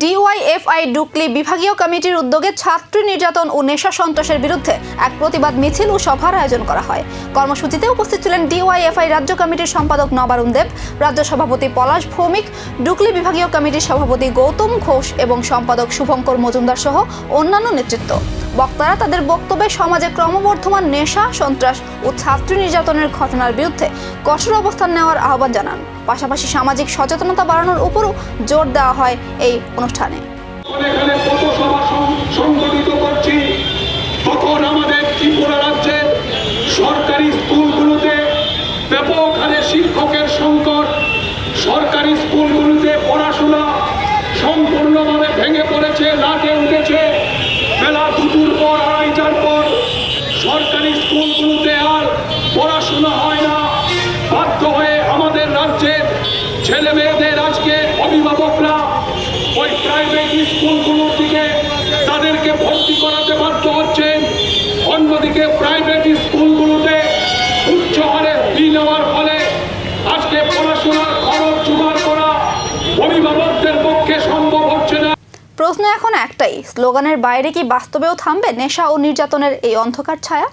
DYFI ডুকলি বিভাগীয় কমিটির উদ্যোগে ছাত্রী নির্যাতন ও নেশা সন্ত্রাসের বিরুদ্ধে এক প্রতিবাদ মিছিল ও সভার আয়োজন করা হয়। কর্মসূচিতে উপস্থিত ছিলেন ডিওয়াইএফআই রাজ্য কমিটির সম্পাদক নবারুণ দেব, রাজ্য সভাপতি পলাশ ভৌমিক, ডুকলি বিভাগীয় কমিটির সভাপতি গৌতম ঘোষ এবং সম্পাদক শুভঙ্কর মজুমদার সহ অন্যান্য নেতৃত্ব। বক্তারা তাদের বক্তব্যে সমাজে ক্রমবর্ধমান নেশা, সন্ত্রাস ও ছাত্রী নির্যাতনের ঘটনার বিরুদ্ধে কঠোর অবস্থান নেওয়ার আহ্বান জানান। পাশাপাশি সামাজিক সচেতনতা বাড়ানোর উপরও জোর দেওয়া হয় এই অনুষ্ঠানে। তখন আমাদের ত্রিপুরা রাজ্যের সরকারি স্কুলগুলোতে ব্যাপক হারে শিক্ষকের সংকট, সরকারি স্কুলগুলোতে পড়াশোনা সম্পূর্ণভাবে ভেঙে পড়েছে, লাটে উঠেছে। বেলা দুপুর পর, আড়াইটার পর সরকারি স্কুলগুলোতে আর পড়াশোনা হয় না। বাধ্য হয়ে আমাদের রাজ্যের ছেলে মেয়েদের আজকে অভিভাবকরা ওই প্রাইভেট স্কুলগুলোর দিকে তাদেরকে ভর্তি করাতে বাধ্য হচ্ছেন। অন্যদিকে প্রাইভেট স্কুলগুলোতে উচ্চ হারে ফি নেওয়ার ফলে আজকে পড়াশোনার খরচ জোগাড় করা অভিভাবকদের পক্ষে সম্ভব হচ্ছে না। প্রশ্ন এখন একটাই, স্লোগানের বাইরে কি বাস্তবেও থামবে নেশা ও নির্যাতনের এই অন্ধকার ছায়া?